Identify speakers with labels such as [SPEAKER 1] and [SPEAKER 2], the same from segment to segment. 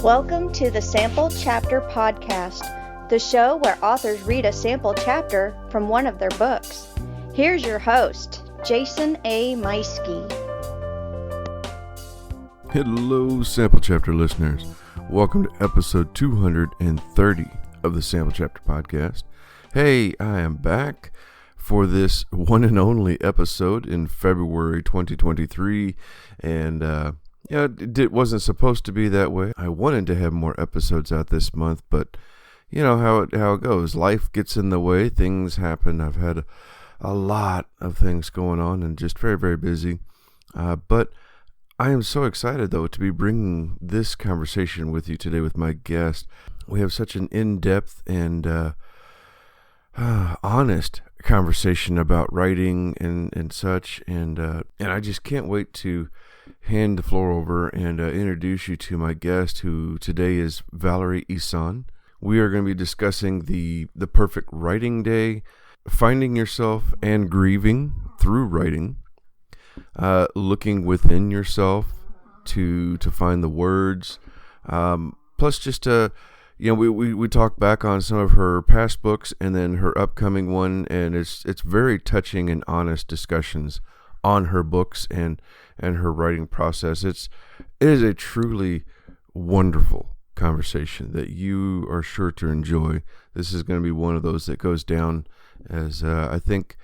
[SPEAKER 1] Welcome to the Sample Chapter Podcast, the show where authors read a sample chapter from one of their books. Here's your host, Jason A. Meiske.
[SPEAKER 2] Hello, Sample Chapter listeners. Welcome to episode 230 of the Sample Chapter Podcast. Hey, I am back for this one and only episode in February 2023, and it wasn't supposed to be that way. I wanted to have more episodes out this month, but you know how it goes. Life gets in the way. Things happen. I've had a lot of things going on and just very, very busy. But I am so excited, though, to be bringing this conversation with you today with my guest. We have such an in-depth and honest conversation about writing and such, and I just can't wait to hand the floor over and introduce you to my guest, who today is Valerie Ihsan. We are going to be discussing the perfect writing day, finding yourself and grieving through writing, looking within yourself to find the words, plus just we talk back on some of her past books and then her upcoming one, and it's very touching and honest discussions on her books and her writing process. It is a truly wonderful conversation that you are sure to enjoy. This is going to be one of those that goes down as I think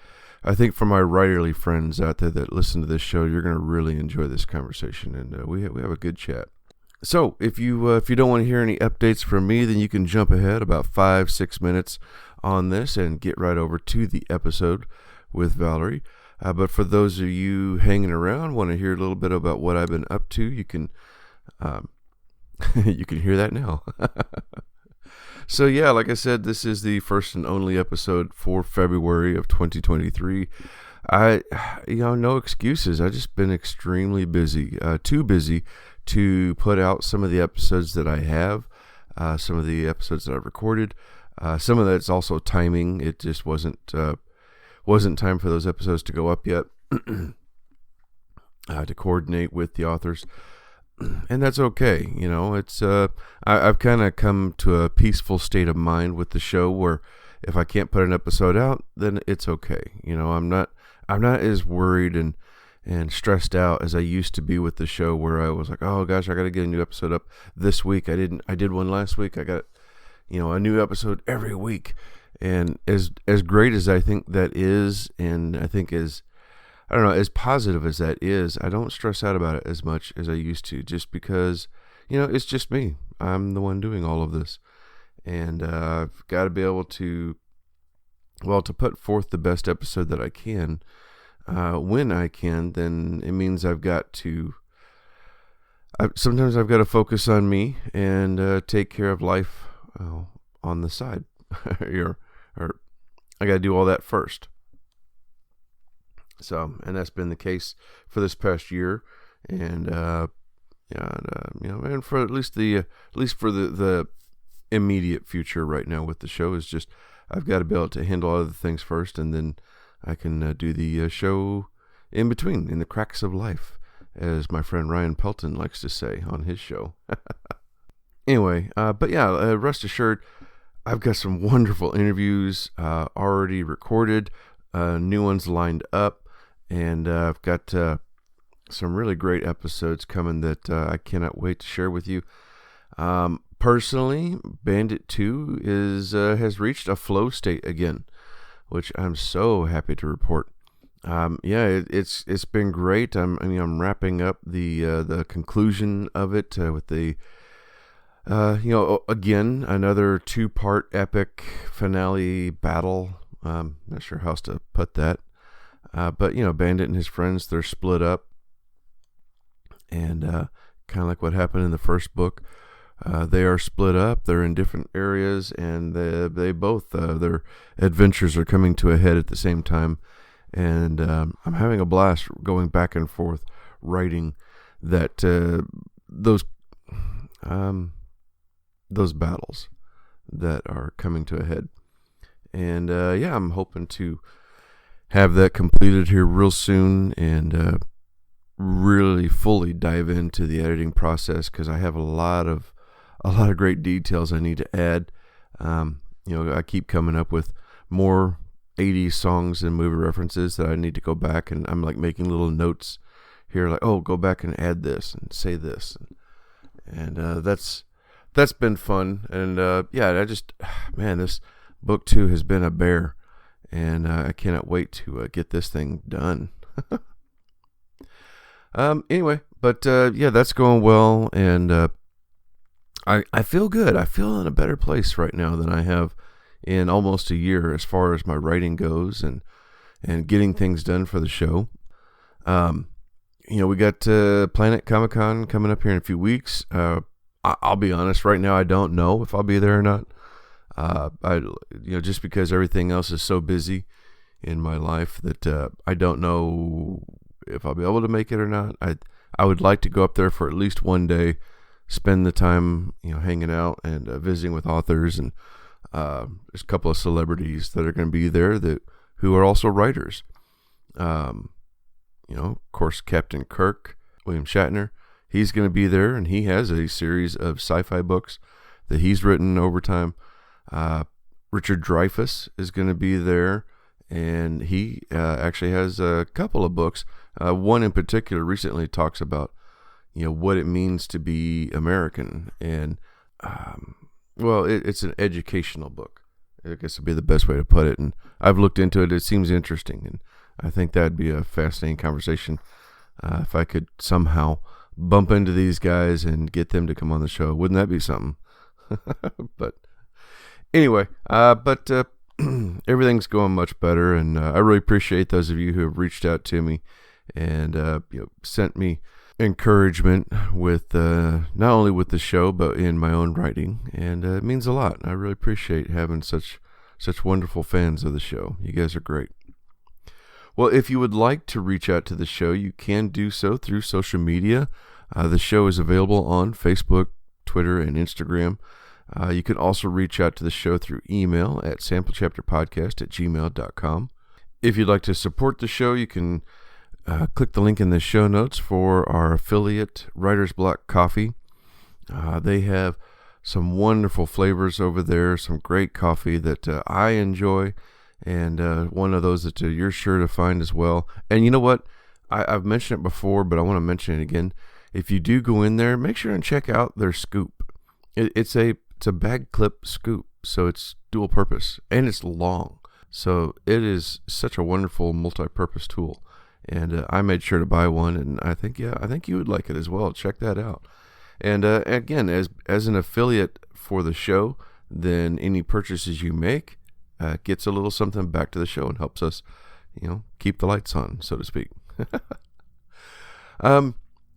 [SPEAKER 2] for my writerly friends out there that listen to this show, you're going to really enjoy this conversation, and we have a good chat. So if you don't want to hear any updates from me, then you can jump ahead about 5-6 minutes on this and get right over to the episode with Valerie. But for those of you hanging around, want to hear a little bit about what I've been up to, you can you can hear that now. So yeah, like I said, this is the first and only episode for February of 2023. No excuses. I've just been extremely busy, too busy to put out some of the episodes that I have, some of the episodes that I've recorded. Some of that's also timing. It just wasn't time for those episodes to go up yet, to coordinate with the authors, and that's okay. You know, it's I've kind of come to a peaceful state of mind with the show where if I can't put an episode out, then it's okay. You know, I'm not as worried and stressed out as I used to be with the show, where I was like, oh gosh, I got to get a new episode up this week. I did one last week. I got, a new episode every week. And as great as I think that is, and I think as positive as that is, I don't stress out about it as much as I used to, just because, it's just me. I'm the one doing all of this. And I've got to be able to put forth the best episode that I can. When I can, then it means sometimes I've got to focus on me and take care of life on the side. or I got to do all that first. So, and that's been the case for this past year, and and for at least for the immediate future right now with the show, is just I've got to be able to handle other things first, and then I can do the show in between, in the cracks of life, as my friend Ryan Pelton likes to say on his show. Anyway, but yeah, rest assured, I've got some wonderful interviews already recorded, new ones lined up, and I've got some really great episodes coming that I cannot wait to share with you. Personally, Bandit 2 has reached a flow state again, which I'm so happy to report. It's been great. I'm wrapping up the conclusion of it with the again, another 2-part epic finale battle. Not sure how else to put that. But Bandit and his friends, they're split up, and kind of like what happened in the first book. They are split up. They're in different areas, and they both their adventures are coming to a head at the same time. And I'm having a blast going back and forth writing that those battles that are coming to a head. And I'm hoping to have that completed here real soon, and really fully dive into the editing process, because I have a lot of a lot of great details I need to add. I keep coming up with more 80s songs and movie references that I need to go back, and I'm like making little notes here, like, oh, go back and add this and say this, and that's been fun. And man, this book too has been a bear, and I cannot wait to get this thing done. Anyway, but that's going well, and I feel good. I feel in a better place right now than I have in almost a year as far as my writing goes, and getting things done for the show. We got Planet Comic-Con coming up here in a few weeks. I'll be honest, right now I don't know if I'll be there or not. Just because everything else is so busy in my life that I don't know if I'll be able to make it or not. I would like to go up there for at least one day, spend the time, hanging out and visiting with authors, and there's a couple of celebrities that are going to be there who are also writers. Of course, Captain Kirk, William Shatner, he's going to be there, and he has a series of sci-fi books that he's written over time. Richard Dreyfuss is going to be there, and he actually has a couple of books. One in particular recently talks about, what it means to be American, and it's an educational book, I guess would be the best way to put it. And I've looked into it. It seems interesting, and I think that'd be a fascinating conversation if I could somehow bump into these guys and get them to come on the show. Wouldn't that be something? But anyway, everything's going much better, and I really appreciate those of you who have reached out to me and sent me encouragement with not only with the show but in my own writing, and it means a lot. I really appreciate having such wonderful fans of the show. You guys are great. Well, if you would like to reach out to the show, you can do so through social media. The show is available on Facebook, Twitter, and Instagram. You can also reach out to the show through email at samplechapterpodcast@gmail.com. If you'd like to support the show, you can click the link in the show notes for our affiliate, Writer's Block Coffee. They have some wonderful flavors over there, some great coffee that I enjoy, and one of those that you're sure to find as well. And you know what? I've mentioned it before, but I want to mention it again. If you do go in there, make sure and check out their scoop. It's a bag clip scoop, so it's dual purpose, and it's long. So it is such a wonderful multi-purpose tool. And I made sure to buy one, and I think you would like it as well. Check that out. And again, as an affiliate for the show, then any purchases you make gets a little something back to the show and helps us, keep the lights on, so to speak.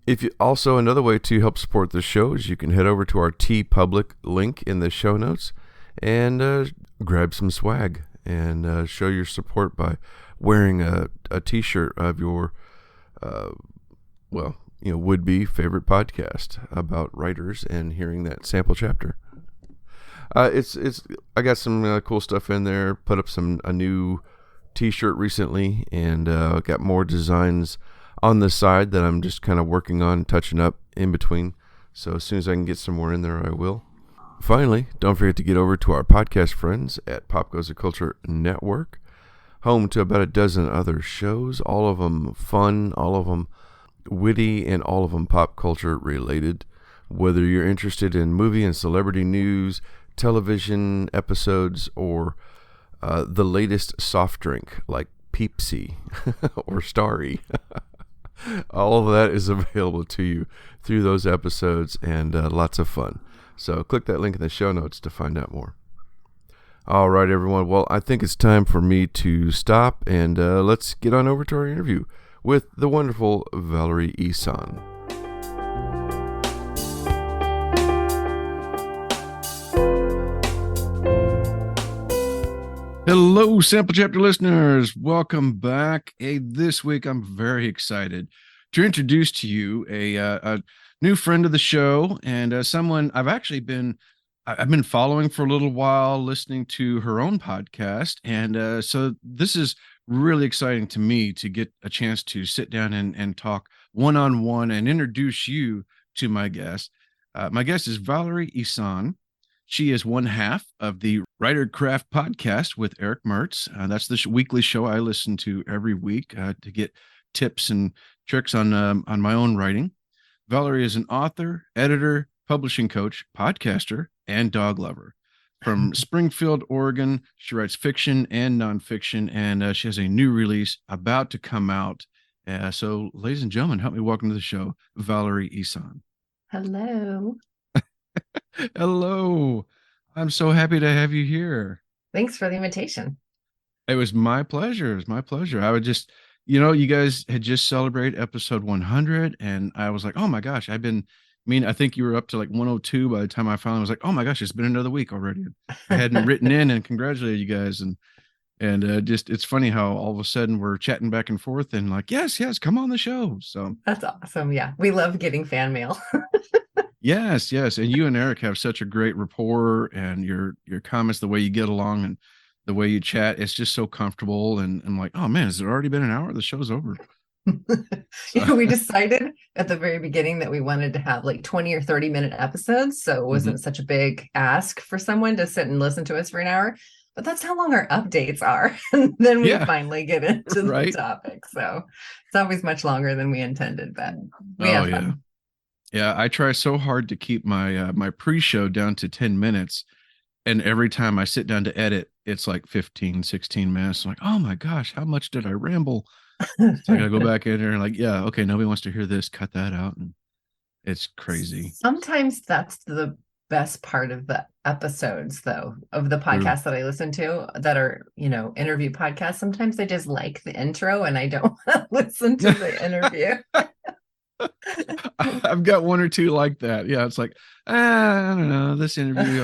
[SPEAKER 2] If you also, another way to help support the show is you can head over to our TeePublic link in the show notes and grab some swag and show your support by wearing a t-shirt of your would-be favorite podcast about writers and hearing that sample chapter. I got some cool stuff in there. Put up a new t-shirt recently, and got more designs on the side that I'm just kind of working on, touching up in between. So as soon as I can get some more in there, I will. Finally, don't forget to get over to our podcast friends at Pop Goes the Culture Network, home to about a dozen other shows, all of them fun, all of them witty, and all of them pop culture related. Whether you're interested in movie and celebrity news, television episodes, or the latest soft drink like Peepsy or Starry, all of that is available to you through those episodes, and lots of fun. So click that link in the show notes to find out more. All right, everyone. Well, I think it's time for me to stop, and let's get on over to our interview with the wonderful Valerie Ihsan. Hello, Sample Chapter listeners. Welcome back. This week, I'm very excited to introduce to you a new friend of the show, and someone I've been following for a little while, listening to her own podcast. And so this is really exciting to me to get a chance to sit down and talk one-on-one and introduce you to my guest. My guest is Valerie Ihsan. She is one half of the Writer Craft podcast with Eric Mertz. That's the weekly show I listen to every week to get tips and tricks on my own writing. Valerie is an author, editor, publishing coach, podcaster, and dog lover. From Springfield, Oregon, she writes fiction and nonfiction, and she has a new release about to come out. So, ladies and gentlemen, help me welcome to the show, Valerie Ihsan.
[SPEAKER 3] Hello.
[SPEAKER 2] Hello. I'm so happy to have you here.
[SPEAKER 3] Thanks for the invitation.
[SPEAKER 2] It was my pleasure. It was my pleasure. I would just, you guys had just celebrated episode 100, and I was like, oh my gosh, I think you were up to like 102 by the time I finally was like, oh my gosh, it's been another week already. I hadn't written in and congratulated you guys. And just, it's funny how all of a sudden we're chatting back and forth and like, yes, come on the show. So
[SPEAKER 3] that's awesome. Yeah. We love getting fan mail.
[SPEAKER 2] Yes. And you and Eric have such a great rapport, and your comments, the way you get along and the way you chat, it's just so comfortable. And I'm like, oh man, has it already been an hour? The show's over.
[SPEAKER 3] We decided at the very beginning that we wanted to have like 20 or 30-minute episodes. So it wasn't such a big ask for someone to sit and listen to us for an hour. But that's how long our updates are. And then we finally get into the topic. So it's always much longer than we intended, but we have fun.
[SPEAKER 2] Yeah, I try so hard to keep my my pre-show down to 10 minutes. And every time I sit down to edit, it's like 15, 16 minutes. I'm like, oh my gosh, how much did I ramble? So I gotta go back in there and like, yeah, okay, nobody wants to hear this, cut that out. And it's crazy.
[SPEAKER 3] Sometimes that's the best part of the episodes, though, of the podcasts that I listen to that are, interview podcasts. Sometimes I just like the intro and I don't listen to the interview.
[SPEAKER 2] I've got one or two like that. Yeah, it's like, I don't know, this interview,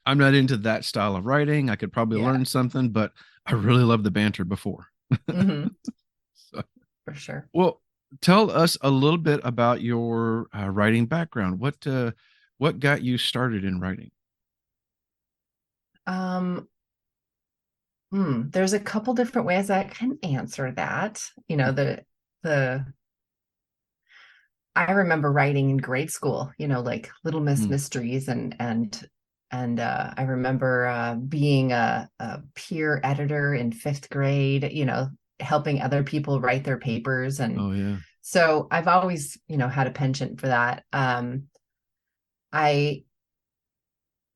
[SPEAKER 2] I'm not into that style of writing. I could probably learn something, but I really love the banter before. So,
[SPEAKER 3] for sure.
[SPEAKER 2] Well, tell us a little bit about your writing background. What got you started in writing?
[SPEAKER 3] There's a couple different ways I can answer that. I remember writing in grade school, like Little Miss Mysteries and I remember being a peer editor in 5th grade, helping other people write their papers. And so I've always, had a penchant for that. I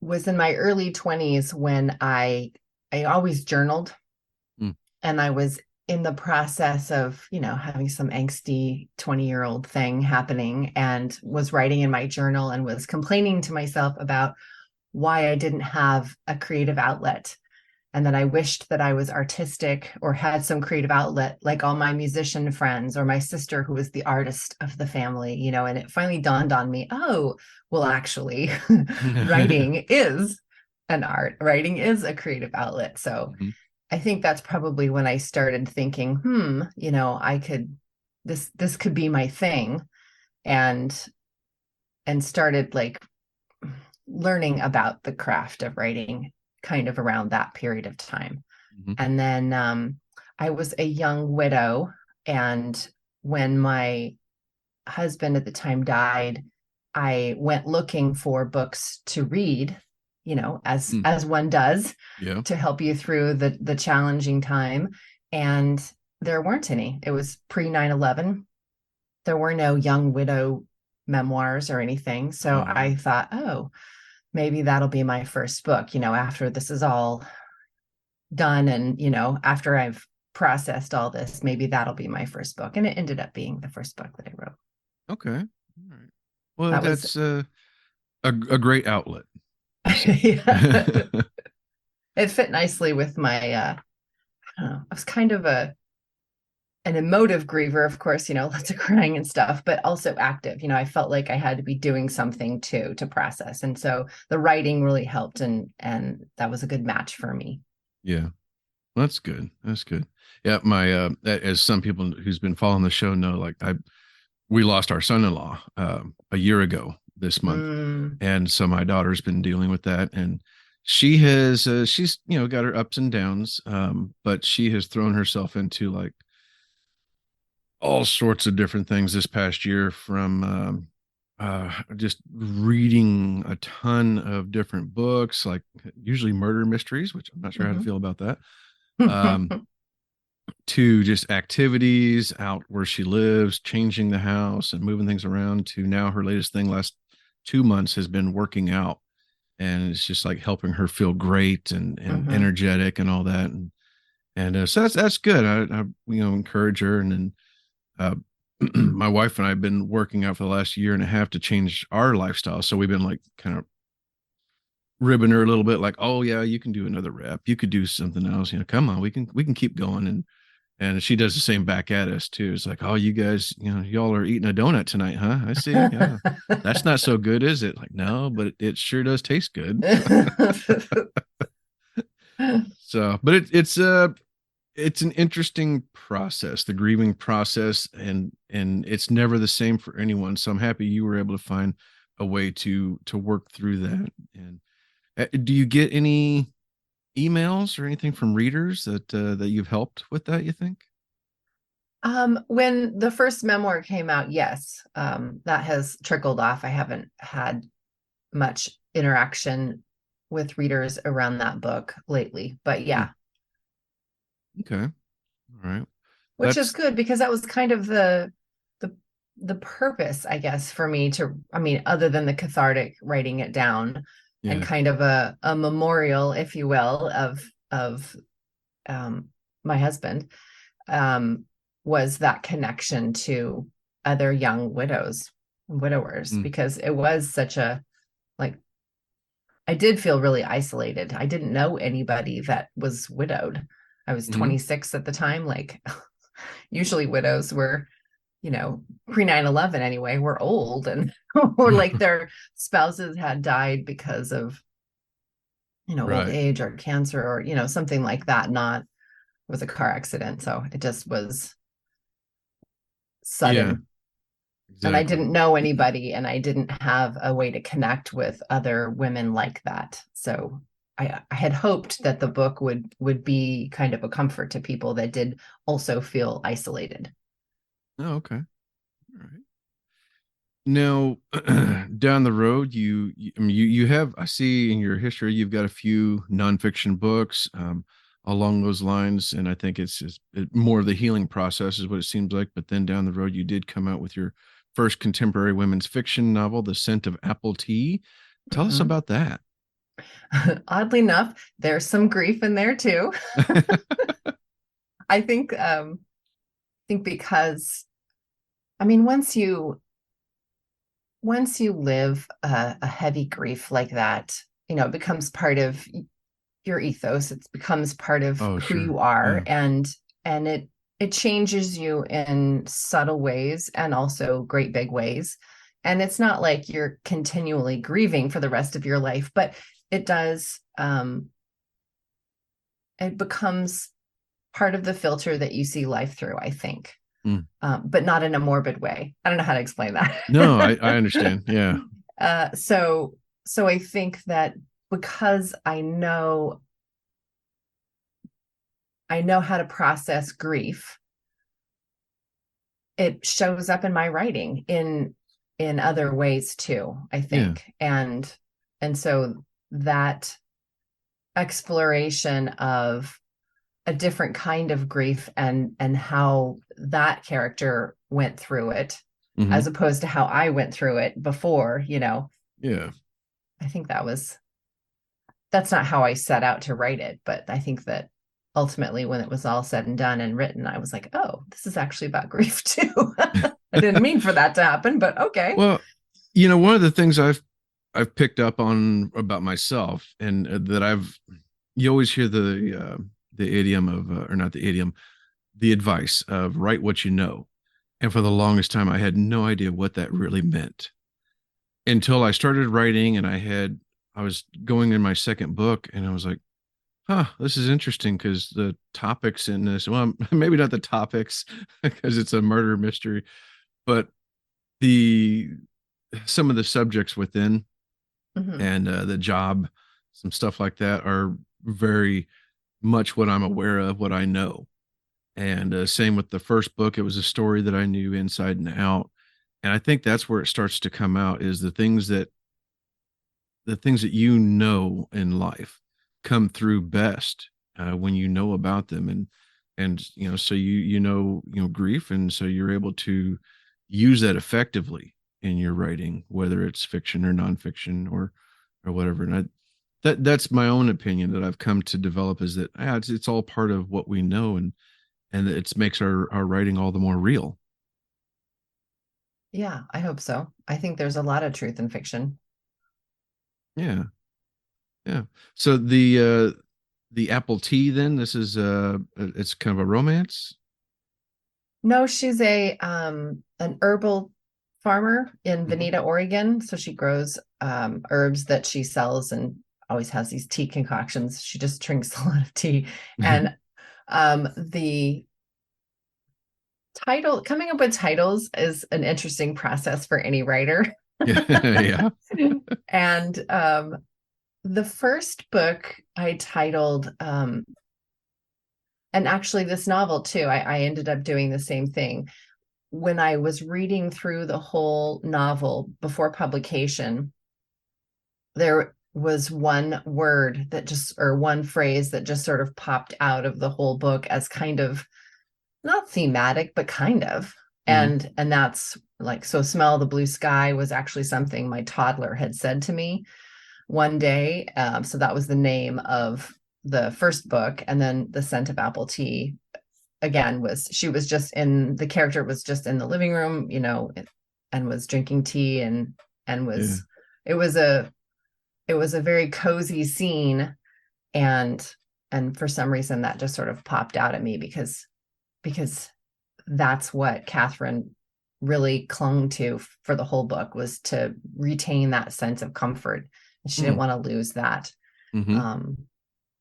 [SPEAKER 3] was in my early 20s when I always journaled, and I was in the process of, having some angsty 20-year-old thing happening, and was writing in my journal and was complaining to myself about why I didn't have a creative outlet, and that I wished that I was artistic or had some creative outlet like all my musician friends or my sister, who was the artist of the family, and it finally dawned on me, oh, well, actually, writing is an art. Writing is a creative outlet. So I think that's probably when I started thinking, this could be my thing, and started like learning about the craft of writing kind of around that period of time. And then I was a young widow, and when my husband at the time died, I went looking for books to read, as one does, to help you through the challenging time. And there weren't any. It was pre 9/11. There were no young widow memoirs or anything. So I thought, oh, maybe that'll be my first book, after this is all done. And, after I've processed all this, maybe that'll be my first book. And it ended up being the first book that I wrote.
[SPEAKER 2] Okay. All right. Well, that's a great outlet.
[SPEAKER 3] It fit nicely with my, I don't know, I was kind of an emotive griever, of course, lots of crying and stuff, but also active. I felt like I had to be doing something to process. And so the writing really helped, and that was a good match for me.
[SPEAKER 2] Yeah. That's good. That's good. Yeah. My, as some people who's been following the show know, like we lost our son-in-law a year ago this month. And so my daughter's been dealing with that, and she has, she's, got her ups and downs. But she has thrown herself into like all sorts of different things this past year, from just reading a ton of different books, like usually murder mysteries, which I'm not sure how to
[SPEAKER 3] Mhm.
[SPEAKER 2] feel about that. Um, to just activities out where she lives, changing the house and moving things around, to now her latest thing last 2 months has been working out. And it's just like helping her feel great and
[SPEAKER 3] Mhm.
[SPEAKER 2] energetic and all that. And so that's good. I encourage her. And then uh, my wife and I have been working out for the last year and a half to change our lifestyle. So we've been like kind of ribbing her a little bit, like, oh yeah, you can do another rep. You could do something else. Come on, we can keep going. And she does the same back at us too. It's like, oh, you guys, y'all are eating a donut tonight, huh? I see. Yeah, that's not so good, is it? Like, no, but it sure does taste good. So, but it's an interesting process, the grieving process, and it's never the same for anyone. So I'm happy you were able to find a way to work through that. And do you get any emails or anything from readers that you've helped with that, you think?
[SPEAKER 3] When the first memoir came out, yes, that has trickled off. I haven't had much interaction with readers around that book lately, but
[SPEAKER 2] Hmm.
[SPEAKER 3] yeah,
[SPEAKER 2] Okay. All right.
[SPEAKER 3] which is
[SPEAKER 2] That's
[SPEAKER 3] good because that was kind of the the purpose, I guess, for me to, I mean, other than the cathartic writing it down and
[SPEAKER 2] yeah.
[SPEAKER 3] kind of a memorial, if you will, of um, my husband, um, was that connection to other young widows and widowers,
[SPEAKER 2] Mm.
[SPEAKER 3] because it was such a, like, I did feel really isolated. I didn't know anybody that was widowed. I was
[SPEAKER 2] Hmm.
[SPEAKER 3] 26 at the time. Like, usually widows were, pre 9/11 anyway, were old and or like their spouses had died because of, old
[SPEAKER 2] Right.
[SPEAKER 3] age or cancer or, something like that, not was a car accident. So it just was
[SPEAKER 2] Yeah,
[SPEAKER 3] sudden. And I
[SPEAKER 2] exactly.
[SPEAKER 3] didn't know anybody and I didn't have a way to connect with other women like that. So I had hoped that the book would be kind of a comfort to people that did also feel isolated.
[SPEAKER 2] Oh, okay. All right. Now, down the road, I mean, you have, I see in your history, you've got a few nonfiction books along those lines, and I think more of the healing process is what it seems like. But then down the road, you did come out with your first contemporary women's fiction novel, The Scent of Apple Tea. Tell us
[SPEAKER 3] Mhm.
[SPEAKER 2] about that.
[SPEAKER 3] Oddly enough, there's some grief in there too. I think because, I mean, once you live a heavy grief like that, it becomes part of your ethos. It becomes part of
[SPEAKER 2] Oh,
[SPEAKER 3] who
[SPEAKER 2] sure.
[SPEAKER 3] you are,
[SPEAKER 2] Yeah.
[SPEAKER 3] and it changes you in subtle ways and also great big ways. And it's not like you're continually grieving for the rest of your life, but it does. It becomes part of the filter that you see life through, I think,
[SPEAKER 2] Mm.
[SPEAKER 3] but not in a morbid way. I don't know how to explain
[SPEAKER 2] No,
[SPEAKER 3] that.
[SPEAKER 2] I understand. Yeah.
[SPEAKER 3] So I think that because I know how to process grief, it shows up in my writing in other ways too, I
[SPEAKER 2] Yeah.
[SPEAKER 3] think. And so that exploration of a different kind of grief and how that character went through it
[SPEAKER 2] Hmm.
[SPEAKER 3] as opposed to how I went through it before,
[SPEAKER 2] Yeah.
[SPEAKER 3] I think that's not how I set out to write it, but I think that ultimately when it was all said and done and written, I was like, oh, this is actually about grief too. I didn't mean for that to happen, but okay.
[SPEAKER 2] Well, one of the things I've picked up on about myself, and that you always hear the idiom of, or not the idiom, the advice of write what you know. And for the longest time, I had no idea what that really meant until I started writing, and I was going in my second book, and I was like, huh, this is interesting because the topics in this, well, maybe not the topics because it's a murder mystery, but the some of the subjects within,
[SPEAKER 3] Mm-hmm.
[SPEAKER 2] and the job, some stuff like that are very much what I'm aware of, what I know. And same with the first book, it was a story that I knew inside and out. And I think that's where it starts to come out, is the things that in life come through best when you know about them. And so grief, and so you're able to use that effectively in your writing, whether it's fiction or nonfiction or whatever. And that's my own opinion that I've come to develop, is that it's all part of what we know, and it makes our writing all the more real.
[SPEAKER 3] Yeah, I hope so. I think there's a lot of truth in fiction.
[SPEAKER 2] Yeah. Yeah. So the apple tea, then, this is it's kind of a romance.
[SPEAKER 3] No, she's a an herbal farmer in
[SPEAKER 2] Mhm.
[SPEAKER 3] Veneta, Oregon. So she grows herbs that she sells and always has these tea concoctions. She just drinks a lot of tea. And the title, coming up with titles is an interesting process for any writer.
[SPEAKER 2] Yeah.
[SPEAKER 3] And the first book I titled, and actually this novel too, I ended up doing the same thing. When I was reading through the whole novel before publication, there was one word that just, or one phrase that just sort of popped out of the whole book as kind of not thematic, but kind of.
[SPEAKER 2] Mhm.
[SPEAKER 3] And that's like, so smell the blue sky was actually something my toddler had said to me one day. So that was the name of the first book. And then the scent of apple tea, again, was, she was just in, the character was just in the living room, and was drinking tea, and
[SPEAKER 2] Yeah.
[SPEAKER 3] was, it was a, it was a very cozy scene. And for some reason that just sort of popped out at me, because that's what Catherine really clung to for the whole book, was to retain that sense of comfort. And she didn't
[SPEAKER 2] Mm.
[SPEAKER 3] want to lose that.
[SPEAKER 2] Hmm.
[SPEAKER 3] Um,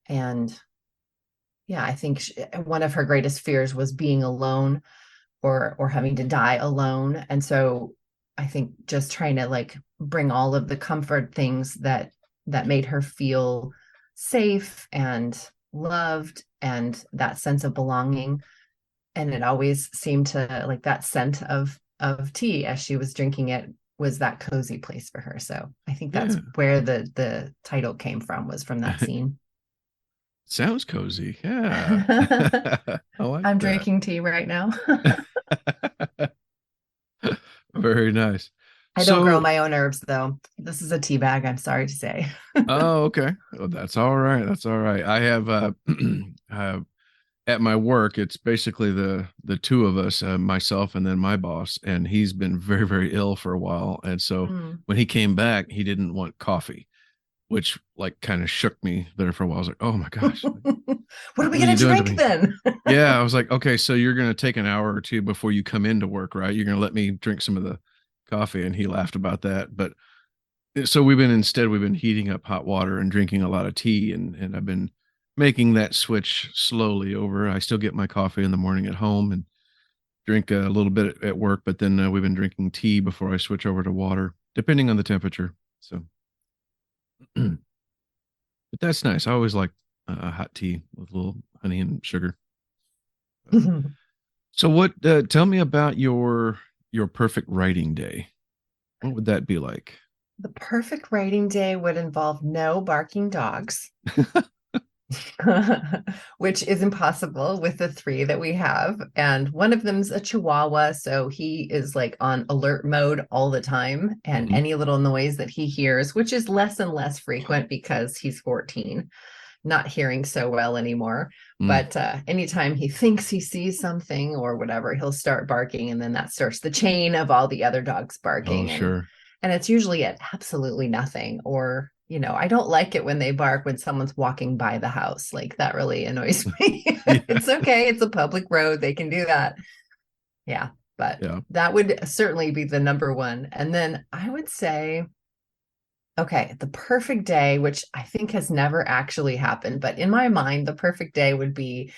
[SPEAKER 3] and yeah, I think one of her greatest fears was being alone, or having to die alone. And so I think just trying to like bring all of the comfort things that made her feel safe and loved, and that sense of belonging. And it always seemed to, like, that scent of tea as she was drinking it was that cozy place for her. So I think that's
[SPEAKER 2] Yeah.
[SPEAKER 3] where the title came from, was from that scene.
[SPEAKER 2] Sounds cozy. Yeah. I like
[SPEAKER 3] I'm
[SPEAKER 2] that.
[SPEAKER 3] drinking tea right now.
[SPEAKER 2] Very nice.
[SPEAKER 3] I don't grow
[SPEAKER 2] So,
[SPEAKER 3] my own herbs though. This is a tea bag, I'm sorry to say.
[SPEAKER 2] oh, okay. Well, that's all right. That's all right. I have uh at my work, it's basically the two of us, myself and then my boss, and he's been very, very ill for a while. And so
[SPEAKER 3] Mm.
[SPEAKER 2] when he came back, he didn't want coffee, which like kind of shook me there for a while. I was like, oh my gosh,
[SPEAKER 3] What are we
[SPEAKER 2] what are you
[SPEAKER 3] gonna
[SPEAKER 2] doing to
[SPEAKER 3] drink
[SPEAKER 2] me?
[SPEAKER 3] then?
[SPEAKER 2] Yeah, I was like, okay, so you're gonna take an hour or two before you come into work, right? You're gonna let me drink some of the coffee. And he laughed about that. But so we've been heating up hot water and drinking a lot of tea, and I've been making that switch slowly over. I still get my coffee in the morning at home and drink a little bit at work, but then we've been drinking tea before I switch over to water, depending on the temperature. So, but that's nice. I always like a hot tea with a little honey and sugar. So, what? Tell me about your perfect writing day. What would that be like?
[SPEAKER 3] The perfect writing day would involve no barking dogs. Which is impossible with the three that we have. And one of them's a Chihuahua. So he is like on alert mode all the time. And
[SPEAKER 2] Hmm.
[SPEAKER 3] any little noise that he hears, which is less and less frequent because he's 14, not hearing so well anymore.
[SPEAKER 2] Mm.
[SPEAKER 3] But anytime he thinks he sees something or whatever, he'll start barking. And then that starts the chain of all the other dogs
[SPEAKER 2] Oh,
[SPEAKER 3] barking.
[SPEAKER 2] sure.
[SPEAKER 3] And it's usually at absolutely nothing. Or, I don't like it when they bark when someone's walking by the house. Like, that really annoys me.
[SPEAKER 2] Yeah.
[SPEAKER 3] It's okay, it's a public road, they can do that. Yeah, but
[SPEAKER 2] Yeah.
[SPEAKER 3] that would certainly be the number one. And then I would say, okay, the perfect day, which I think has never actually happened, but in my mind, the perfect day would be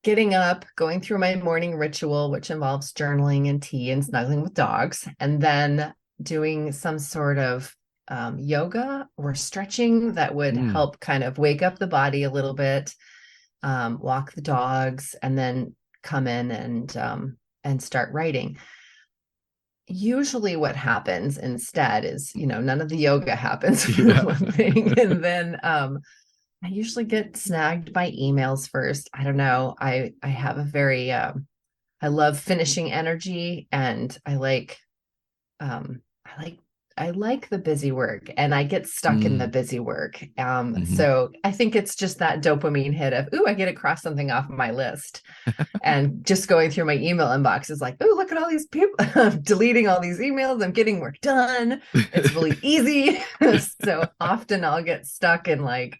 [SPEAKER 3] getting up, going through my morning ritual, which involves journaling and tea and snuggling with dogs, and then doing some sort of yoga or stretching that would
[SPEAKER 2] Mm.
[SPEAKER 3] help kind of wake up the body a little bit, walk the dogs, and then come in and start writing. usually what happens instead is, none of the yoga happens for
[SPEAKER 2] Yeah.
[SPEAKER 3] one thing. And then I usually get snagged by emails first. I don't know. I have a very I love finishing energy, and um I like I like the busy work, and I get stuck in the
[SPEAKER 2] Mm.
[SPEAKER 3] busy work.
[SPEAKER 2] Hmm.
[SPEAKER 3] So I think it's just that dopamine hit of, ooh, I get to cross something off my list. And just going through my email inbox is like, oh, look at all these people. I'm deleting all these emails. I'm getting work done. It's really easy. So often I'll get stuck in like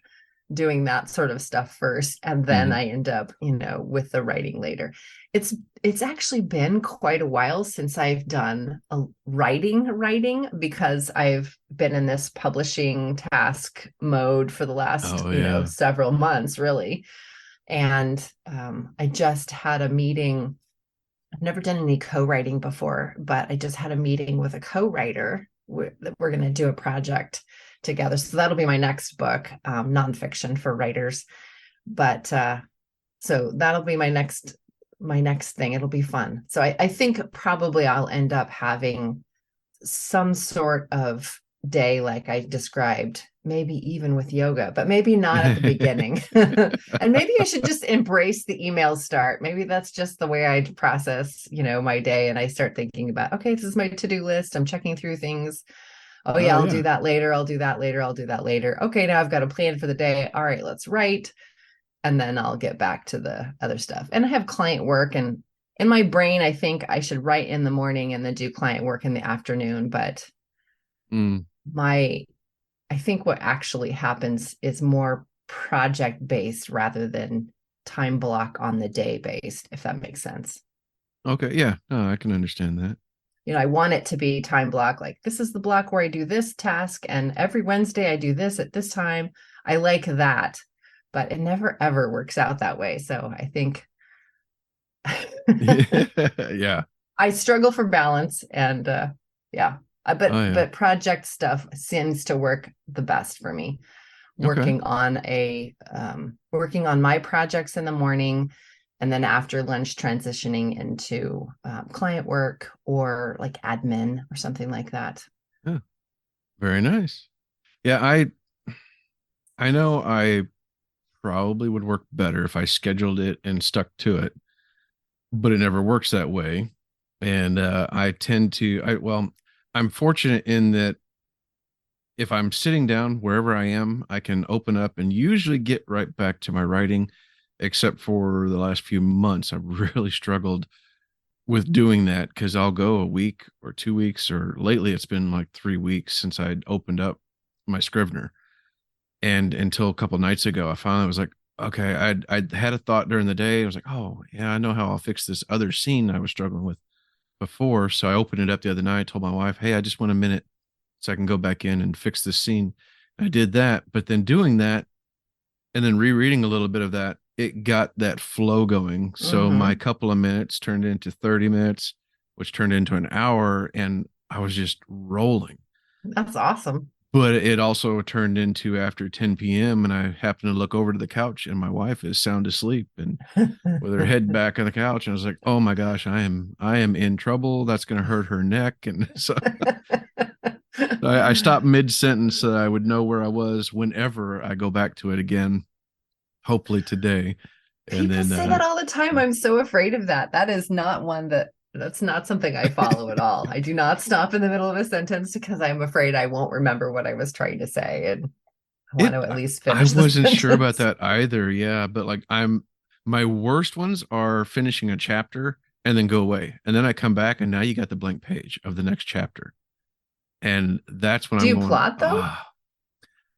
[SPEAKER 3] doing that sort of stuff first, and then
[SPEAKER 2] Hmm.
[SPEAKER 3] I end up, with the writing later. It's actually been quite a while since I've done a writing, because I've been in this publishing task mode for the last,
[SPEAKER 2] Oh yeah.
[SPEAKER 3] several months, really. And I just had a meeting. I've never done any co-writing before, but I just had a meeting with a co-writer that we're going to do a project together. So that'll be my next book, nonfiction for writers. But so that'll be my next thing. It'll be fun. So I think probably I'll end up having some sort of day like I described, maybe even with yoga, but maybe not at the beginning. And maybe I should just embrace the email start. Maybe that's just the way I process, my day. And I start thinking about, okay, this is my to-do list. I'm checking through things. Oh
[SPEAKER 2] Oh
[SPEAKER 3] yeah, I'll do
[SPEAKER 2] yeah.
[SPEAKER 3] that later. I'll do that later. I'll do that later. Okay, now I've got a plan for the day. All right, let's write. And then I'll get back to the other stuff. And I have client work, and in my brain, I think I should write in the morning and then do client work in the afternoon. But
[SPEAKER 2] Mm.
[SPEAKER 3] my I think what actually happens is more project based rather than time block on the day based, if that makes sense.
[SPEAKER 2] Okay. Yeah. No, I can understand that.
[SPEAKER 3] I want it to be time block, like this is the block where I do this task, and every Wednesday I do this at this time. I like that, but it never ever works out that way. So I think
[SPEAKER 2] Yeah.
[SPEAKER 3] I struggle for balance, and yeah. But
[SPEAKER 2] Oh yeah.
[SPEAKER 3] but project stuff seems to work the best for me.
[SPEAKER 2] Okay.
[SPEAKER 3] Working on my projects in the morning, and then after lunch transitioning into client work or like admin or something like that.
[SPEAKER 2] Yeah. Very nice. Yeah, I know I probably would work better if I scheduled it and stuck to it, but it never works that way. And I tend to I well, I'm fortunate in that if I'm sitting down wherever I am, I can open up and usually get right back to my writing, except for the last few months. I've really struggled with doing that because I'll go a week or 2 weeks, or lately it's been like 3 weeks since I'd opened up my Scrivener. And until a couple nights ago, I finally was like, okay, I'd had a thought during the day. I was like, oh yeah, I know how I'll fix this other scene I was struggling with before. So I opened it up the other night, told my wife, hey, I just want a minute so I can go back in and fix this scene. I did that, but then doing that and then rereading a little bit of that, it got that flow going. So my
[SPEAKER 3] Mm-hmm.
[SPEAKER 2] couple of minutes turned into 30 minutes, which turned into an hour, and I was just rolling.
[SPEAKER 3] That's awesome.
[SPEAKER 2] But it also turned into after 10 p.m. and I happened to look over to the couch and my wife is sound asleep and with her head back on the couch. And I was like, oh my gosh, I am in trouble. That's going to hurt her neck. And so I stopped mid sentence so that I would know where I was whenever I go back to it again, hopefully today. And
[SPEAKER 3] People
[SPEAKER 2] then,
[SPEAKER 3] say that all the time. I'm so afraid of that. That is not that's not something I follow at all. I do not stop in the middle of a sentence because I'm afraid I won't remember what I was trying to say. And I want
[SPEAKER 2] it,
[SPEAKER 3] to at least
[SPEAKER 2] I
[SPEAKER 3] finish the
[SPEAKER 2] wasn't sure about
[SPEAKER 3] sentence.
[SPEAKER 2] that either. Yeah. But like, my worst ones are finishing a chapter and then go away. And then I come back and now you got the blank page of the next chapter. And that's when
[SPEAKER 3] Do
[SPEAKER 2] I'm
[SPEAKER 3] you
[SPEAKER 2] going,
[SPEAKER 3] plot though?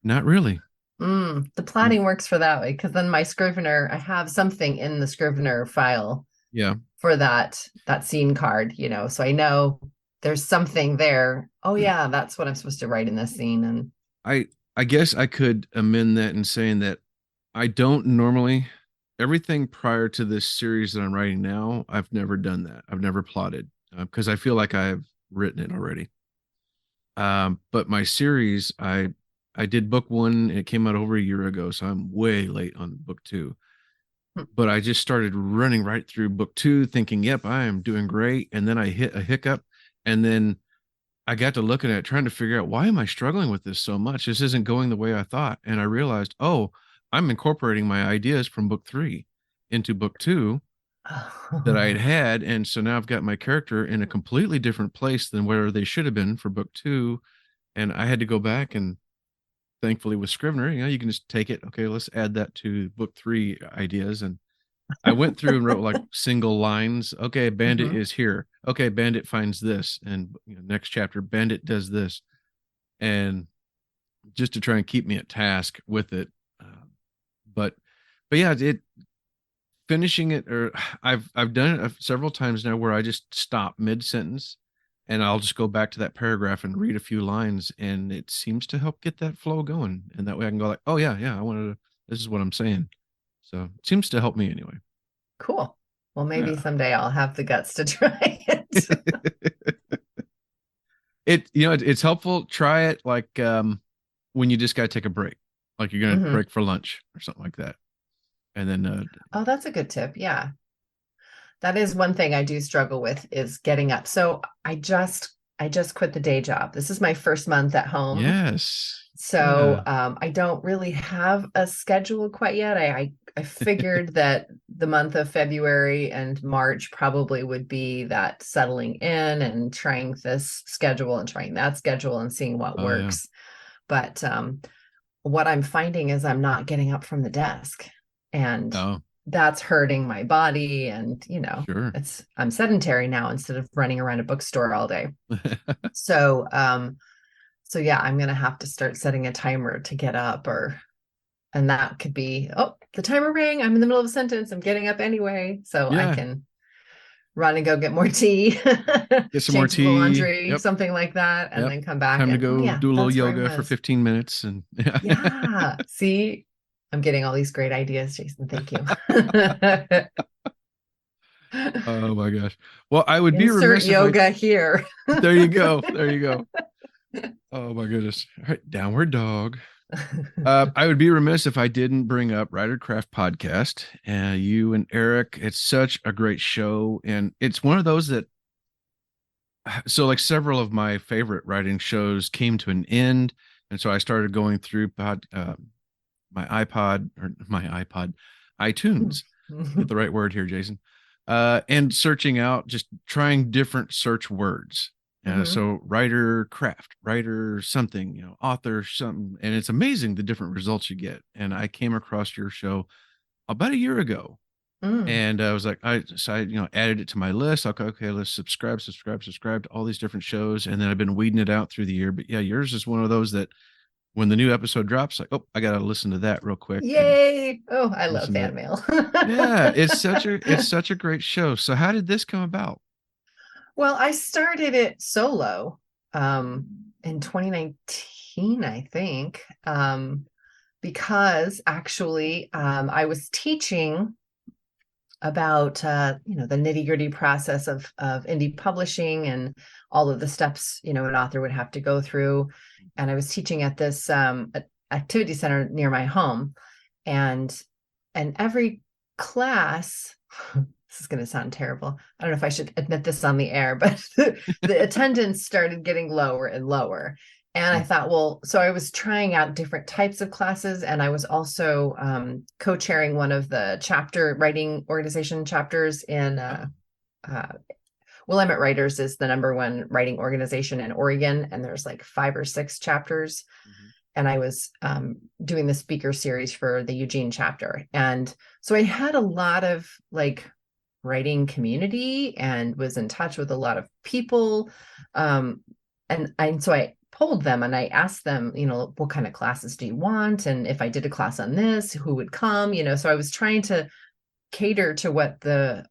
[SPEAKER 2] not really.
[SPEAKER 3] The plotting works for that way, because then my Scrivener, I have something in the Scrivener file
[SPEAKER 2] Yeah.
[SPEAKER 3] for that scene card, so I know there's something there. Oh yeah, that's what I'm supposed to write in this scene. And
[SPEAKER 2] I I guess I could amend that in saying that I don't normally everything prior to this series that I'm writing now, I've never done that. I've never plotted because I feel like I've written it already. But my series, I did book one. It came out over a year ago, so I'm way late on book two. But I just started running right through book two, thinking, "Yep, I am doing great." And then I hit a hiccup, And then I got to looking at it, trying to figure out, why am I struggling with this so much? This isn't going the way I thought. And I realized, oh, I'm incorporating my ideas from book 3 into book 2 that I had. And so now I've got my character in a completely different place than where they should have been for book 2. And I had to go back, and thankfully with Scrivener, you can just take it. Okay, let's add that to book 3 ideas. And I went through and wrote like single lines. Okay, Bandit is here. Okay, Bandit finds this, and next chapter, Bandit does this, and just to try and keep me at task with it. But yeah, it finishing it, or I've done it several times now where I just stop mid sentence, and I'll just go back to that paragraph and read a few lines, and it seems to help get that flow going, and that way I can go like, oh yeah, I wanted to. This is what I'm saying. So it seems to help me anyway.
[SPEAKER 3] Cool. Well, maybe
[SPEAKER 2] Yeah.
[SPEAKER 3] someday I'll have the guts to try it.
[SPEAKER 2] It's helpful. Try it like when you just got to take a break, like you're gonna break for lunch or something like that, and then
[SPEAKER 3] Oh, that's a good tip. Yeah. That is one thing I do struggle with, is getting up. So I just quit the day job. This is my first month at home.
[SPEAKER 2] yes,
[SPEAKER 3] So I don't really have a schedule quite yet. I figured that the month of February and March probably would be that settling in and trying this schedule and trying that schedule and seeing what works. But what I'm finding is I'm not getting up from the desk, and that's hurting my body. And
[SPEAKER 2] sure.
[SPEAKER 3] I'm sedentary now instead of running around a bookstore all day. So yeah, I'm gonna have to start setting a timer to get up, and that could be, oh, the timer rang, I'm in the middle of a sentence, I'm getting up anyway, so I can run and go get more tea,
[SPEAKER 2] get some more tea,
[SPEAKER 3] laundry, something like that, and then come back.
[SPEAKER 2] Time
[SPEAKER 3] and
[SPEAKER 2] to go do a little yoga for 15 minutes, and
[SPEAKER 3] yeah. See, I'm getting all these great ideas, Jason. Thank you.
[SPEAKER 2] Oh my gosh. Well, I would be
[SPEAKER 3] Insert
[SPEAKER 2] remiss
[SPEAKER 3] yoga here.
[SPEAKER 2] There you go. There you go. Oh my goodness. All right, downward dog. I would be remiss if I didn't bring up Writer Craft Podcast. You and Eric, it's such a great show, and it's one of those that, so like several of my favorite writing shows came to an end, and so I started going through my iPod, iTunes. Get the right word here, Jason. And searching out, just trying different search words. So writer craft, writer something, author something, and it's amazing the different results you get. And I came across your show about a year ago, and I was like, I added it to my list. Okay, let's subscribe to all these different shows, and then I've been weeding it out through the year. But yeah, yours is one of those that when the new episode drops, like, oh, I gotta listen to that real quick.
[SPEAKER 3] Yay! Oh, I love fan mail.
[SPEAKER 2] Yeah, it's such a great show. So how did this come about?
[SPEAKER 3] Well, I started it solo in 2019, I think, because actually I was teaching about the nitty-gritty process of indie publishing and all of the steps an author would have to go through. And I was teaching at this activity center near my home, and every class, this is going to sound terrible, I don't know if I should admit this on the air, but the attendance started getting lower and lower. And I thought, well, so I was trying out different types of classes, and I was also co-chairing one of the chapter writing organization chapters in Willamette Writers is the #1 writing organization in Oregon, and there's like 5 or 6 chapters. And I was doing the speaker series for the Eugene chapter. And so I had a lot of like writing community and was in touch with a lot of people. And so I polled them and I asked them, what kind of classes do you want? And if I did a class on this, who would come? So I was trying to cater to what the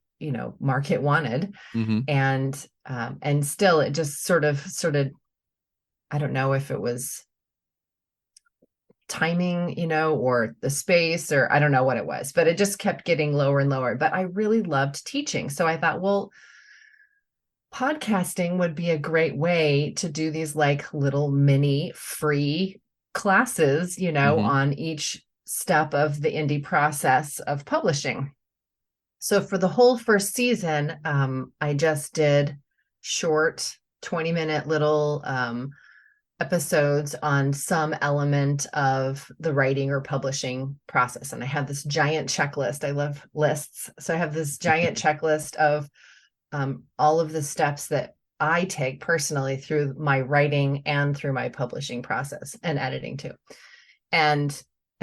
[SPEAKER 3] market wanted. And still it just sort of I don't know if it was timing, or the space, or I don't know what it was, but it just kept getting lower and lower. But I really loved teaching. So I thought, well, podcasting would be a great way to do these like little mini free classes, on each step of the indie process of publishing. So for the whole first season, I just did short 20-minute little episodes on some element of the writing or publishing process. And I have this giant checklist. I love lists. So I have this giant checklist of all of the steps that I take personally through my writing and through my publishing process and editing too. And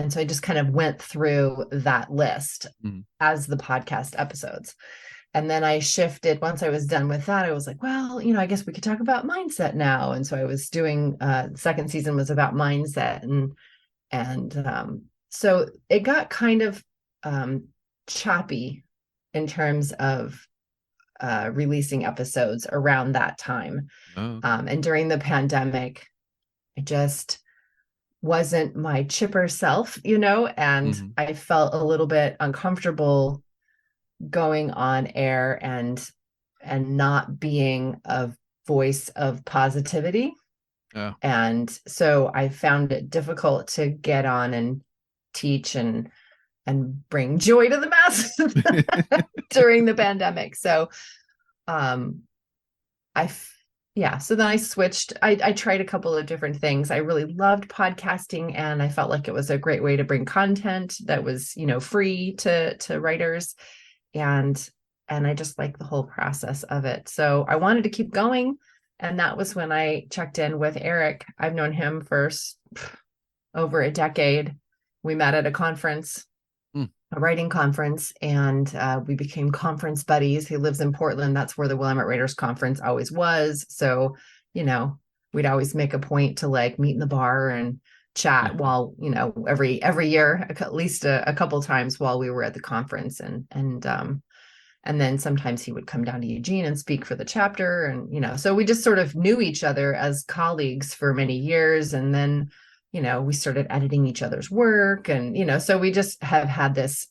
[SPEAKER 3] so I just kind of went through that list as the podcast episodes. And then I shifted, once I was done with that, I was like, well, I guess we could talk about mindset now. And so I was doing, the second season was about mindset. And so it got kind of choppy in terms of releasing episodes around that time. And during the pandemic, I just wasn't my chipper self, and I felt a little bit uncomfortable going on air and not being a voice of positivity. And so I found it difficult to get on and teach and bring joy to the masses during the pandemic. So so then I switched. I tried a couple of different things. I really loved podcasting, and I felt like it was a great way to bring content that was, free to writers. And I just like the whole process of it. So I wanted to keep going. And that was when I checked in with Eric. I've known him for over a decade. We met at a conference, a writing conference, and we became conference buddies. He lives in Portland. That's where the Willamette Writers Conference always was. So, we'd always make a point to like meet in the bar and chat while, every year, at least a couple times while we were at the conference. And then sometimes he would come down to Eugene and speak for the chapter. And, so we just sort of knew each other as colleagues for many years. And then, we started editing each other's work. And, so we just have had this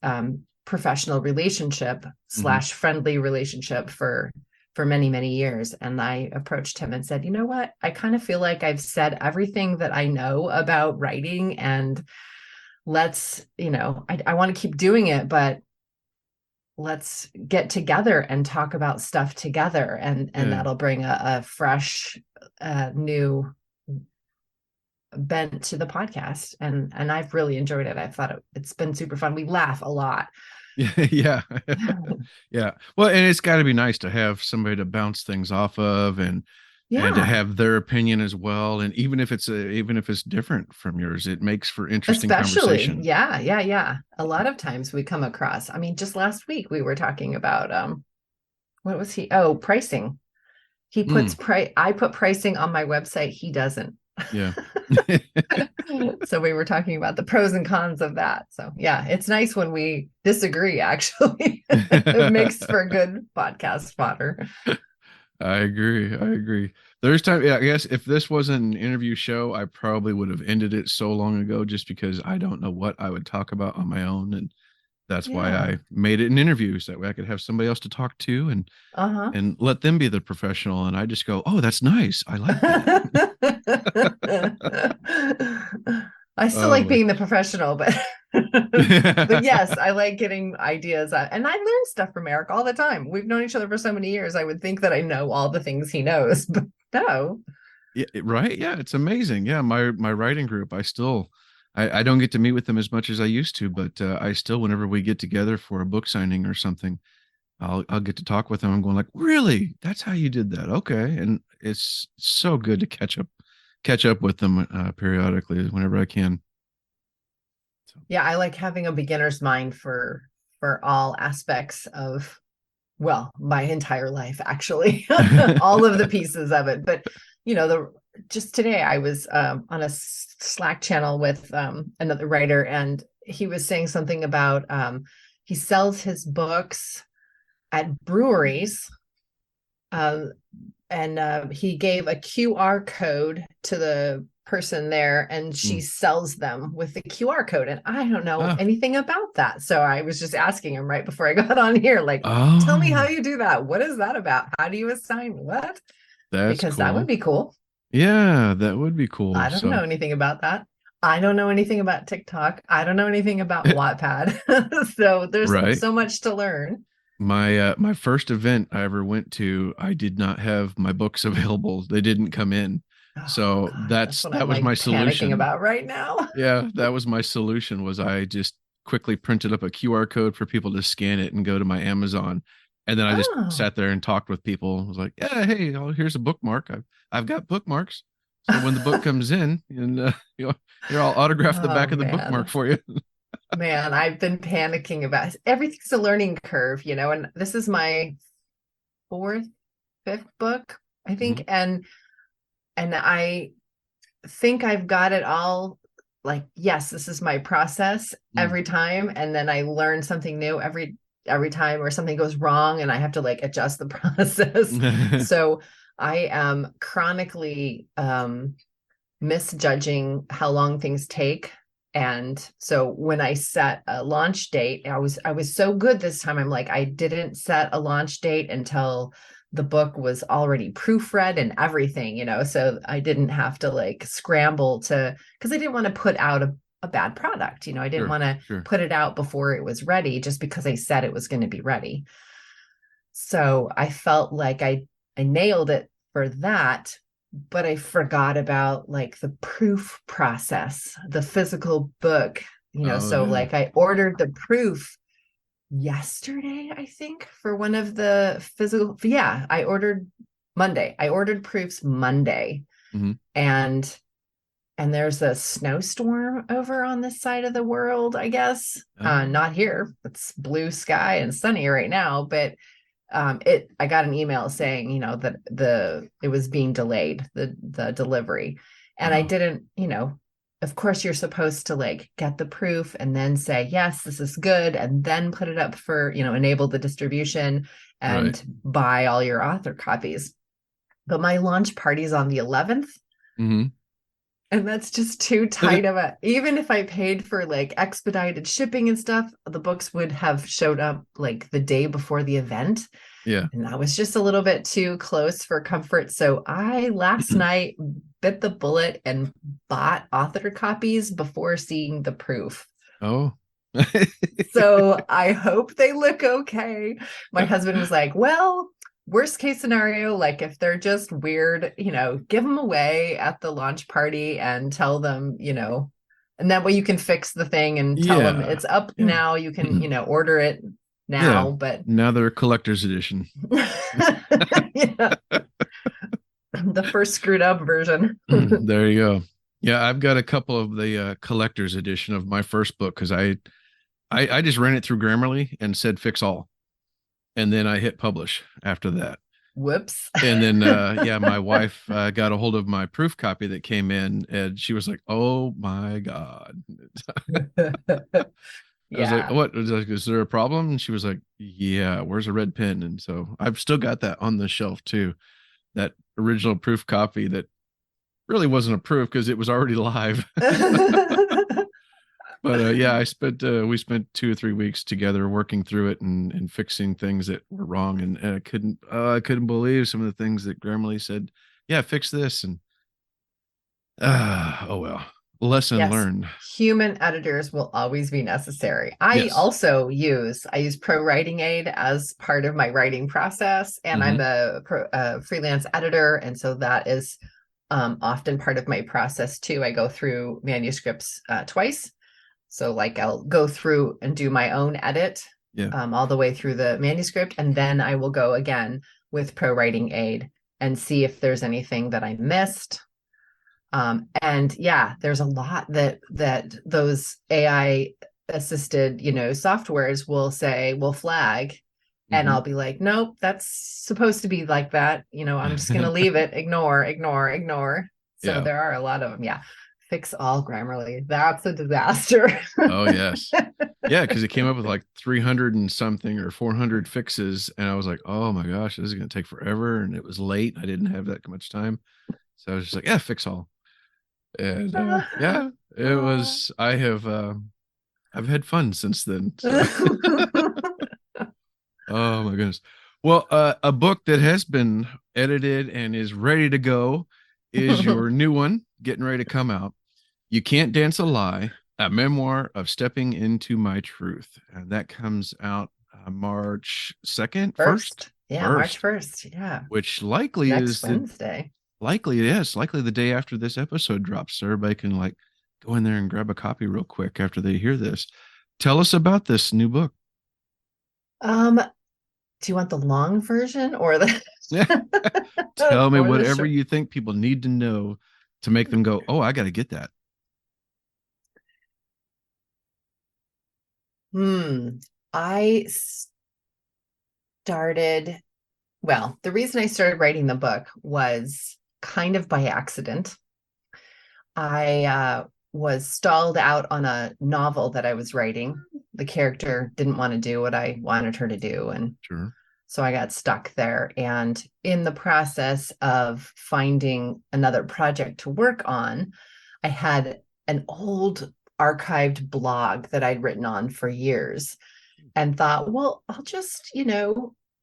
[SPEAKER 3] professional relationship / friendly relationship for many, many years. And I approached him and said, you know what? I kind of feel like I've said everything that I know about writing, and let's, I want to keep doing it, but let's get together and talk about stuff together. And that'll bring a fresh, new bent to the podcast. And I've really enjoyed it. I thought it's been super fun. We laugh a lot.
[SPEAKER 2] Yeah. Yeah. Well, and it's got to be nice to have somebody to bounce things off of and to have their opinion as well. And even if it's different from yours, it makes for interesting conversation.
[SPEAKER 3] Yeah. A lot of times we come across, just last week we were talking about, what was he? Oh, pricing. He puts I put pricing on my website. He doesn't.
[SPEAKER 2] Yeah.
[SPEAKER 3] So we were talking about the pros and cons of that. So yeah, it's nice when we disagree, actually. It makes for good podcast fodder.
[SPEAKER 2] I agree. There's time. Yeah, I guess if this wasn't an interview show, I probably would have ended it so long ago, just because I don't know what I would talk about on my own. And that's why I made it an interview, so that way I could have somebody else to talk to and let them be the professional. And I just go, oh, that's nice. I like that.
[SPEAKER 3] I still like being the professional, but but yes, I like getting ideas. And I learn stuff from Eric all the time. We've known each other for so many years. I would think that I know all the things he knows, but no.
[SPEAKER 2] Yeah, right. Yeah, it's amazing. Yeah, my writing group, I don't get to meet with them as much as I used to, but I still, whenever we get together for a book signing or something, I'll get to talk with them. I'm going like, really? That's how you did that? Okay. And it's so good to catch up with them periodically whenever I can.
[SPEAKER 3] So. Yeah, I like having a beginner's mind for all aspects of, well, my entire life, actually, all of the pieces of it. But just today I was on a Slack channel with another writer, and he was saying something about he sells his books at breweries, and he gave a QR code to the person there, and she sells them with the QR code. And I don't know anything about that. So I was just asking him right before I got on here, like, tell me how you do that. What is that about? How do you assign what? Because that would be cool.
[SPEAKER 2] Yeah, that would be cool.
[SPEAKER 3] I don't know anything about that. I don't know anything about TikTok. I don't know anything about Wattpad. So there's so much to learn.
[SPEAKER 2] My first event I ever went to, I did not have my books available. They didn't come in.
[SPEAKER 3] Oh
[SPEAKER 2] So
[SPEAKER 3] God, that's what I'm
[SPEAKER 2] that was my
[SPEAKER 3] like panicking
[SPEAKER 2] solution.
[SPEAKER 3] about right now.
[SPEAKER 2] Yeah, that was my solution was I just quickly printed up a QR code for people to scan it and go to my Amazon. And then I just
[SPEAKER 3] Oh,
[SPEAKER 2] sat there and talked with people. I was like, "Yeah, hey, here's a bookmark. I've got bookmarks. So when the book comes in, and here I'll autograph the
[SPEAKER 3] oh
[SPEAKER 2] back of the bookmark
[SPEAKER 3] man.
[SPEAKER 2] for you."
[SPEAKER 3] Man, I've been panicking about everything's a learning curve, and this is my fourth, fifth book, I think.
[SPEAKER 2] Mhm.
[SPEAKER 3] And I think I've got it all like, yes, this is my process
[SPEAKER 2] Mm.
[SPEAKER 3] every time. And then I learn something new every time or something goes wrong and I have to like adjust the process. So I am chronically misjudging how long things take. And so when I set a launch date, I was so good this time. I'm like, I didn't set a launch date until the book was already proofread and everything, so I didn't have to like scramble to, because I didn't want to put out a bad product. I didn't
[SPEAKER 2] Sure,
[SPEAKER 3] want to
[SPEAKER 2] sure.
[SPEAKER 3] put it out before it was ready just because I said it was going to be ready. So I felt like I nailed it for that, but I forgot about like the proof process, the physical book,
[SPEAKER 2] Oh
[SPEAKER 3] so
[SPEAKER 2] yeah.
[SPEAKER 3] like I ordered the proof yesterday, I think, for one of the physical. Yeah, I ordered Monday. I ordered proofs Monday.
[SPEAKER 2] Hmm.
[SPEAKER 3] And there's a snowstorm over on this side of the world, I guess.
[SPEAKER 2] Oh.
[SPEAKER 3] Not here. It's blue sky and sunny right now, but I got an email saying, that it was being delayed, the delivery. And I
[SPEAKER 2] Oh.
[SPEAKER 3] didn't, of course you're supposed to like get the proof and then say, yes, this is good, and then put it up for, enable the distribution
[SPEAKER 2] Right.
[SPEAKER 3] and buy all your author copies. But my launch party's on the 11th.
[SPEAKER 2] Hmm.
[SPEAKER 3] And that's just too tight of even if I paid for like expedited shipping and stuff, the books would have showed up like the day before the event.
[SPEAKER 2] Yeah.
[SPEAKER 3] And that was just a little bit too close for comfort. So I last night bit the bullet and bought author copies before seeing the proof.
[SPEAKER 2] Oh.
[SPEAKER 3] So I hope they look okay. My husband was like, well, worst case scenario, like if they're just weird, give them away at the launch party and tell them, and that way you can fix the thing and tell them
[SPEAKER 2] Yeah.
[SPEAKER 3] it's up
[SPEAKER 2] Yeah.
[SPEAKER 3] now. You can, order it
[SPEAKER 2] Yeah.
[SPEAKER 3] now, but
[SPEAKER 2] Now they're a collector's edition.
[SPEAKER 3] yeah, the first screwed up version.
[SPEAKER 2] There you go. Yeah, I've got a couple of the collector's edition of my first book because I just ran it through Grammarly and said fix all, and then I hit publish after that.
[SPEAKER 3] Whoops.
[SPEAKER 2] And then yeah, my wife got a hold of my proof copy that came in, and she was like, "Oh my God." I was like,
[SPEAKER 3] Yeah.
[SPEAKER 2] "What? Is there a problem?" And she was like, "Yeah, where's a red pen?" And so I've still got that on the shelf too. That original proof copy that really wasn't a proof because it was already live. But yeah, I spent we spent 2 or 3 weeks together working through it and fixing things that were wrong, and I couldn't believe some of the things that Grammarly said. Yeah, fix this, and oh well, lesson
[SPEAKER 3] Yes,
[SPEAKER 2] learned.
[SPEAKER 3] human editors will always be necessary. I
[SPEAKER 2] Yes.
[SPEAKER 3] also use Pro Writing Aid as part of my writing process, and I'm
[SPEAKER 2] Hmm.
[SPEAKER 3] a freelance editor, and so that is often part of my process too. I go through manuscripts twice, so like I'll go through and do my own edit
[SPEAKER 2] Yeah.
[SPEAKER 3] all the way through the manuscript, and then I will go again with Pro Writing Aid and see if there's anything that I missed. And yeah, there's a lot that those AI assisted, softwares will flag, and
[SPEAKER 2] Hmm.
[SPEAKER 3] I'll be like, nope, that's supposed to be like that. I'm just gonna leave it, ignore, ignore, ignore. So
[SPEAKER 2] Yeah.
[SPEAKER 3] there are a lot of them. Yeah. Fix all Grammarly. That's a disaster.
[SPEAKER 2] Oh yes. Yeah, because it came up with like 300 and something or 400 fixes, and I was like, "Oh my gosh, this is going to take forever." And it was late. I didn't have that much time, so I was just like, "Yeah, fix all." And yeah, it was. I've had fun since then. So, oh my goodness. Well, a book that has been edited and is ready to go is your new one, getting ready to come out. You Can't Dance a Lie, a memoir of stepping into my truth. And that comes out March 2nd,
[SPEAKER 3] First. Yeah, March
[SPEAKER 2] first,
[SPEAKER 3] 1st. Yeah.
[SPEAKER 2] which likely
[SPEAKER 3] Next
[SPEAKER 2] is
[SPEAKER 3] Wednesday.
[SPEAKER 2] likely the day after this episode drops. So everybody can like go in there and grab a copy real quick after they hear this. Tell us about this new book.
[SPEAKER 3] Do you want the long version or the
[SPEAKER 2] Tell me
[SPEAKER 3] or the
[SPEAKER 2] whatever
[SPEAKER 3] short?
[SPEAKER 2] you think people need to know to make them go, "Oh, I got to get that."
[SPEAKER 3] I started, well, the reason I started writing the book was kind of by accident. I was stalled out on a novel that I was writing. The character didn't want to do what I wanted her to do. And
[SPEAKER 2] Sure.
[SPEAKER 3] so I got stuck there. And in the process of finding another project to work on, I had an old archived blog that I'd written on for years and thought, well, I'll just,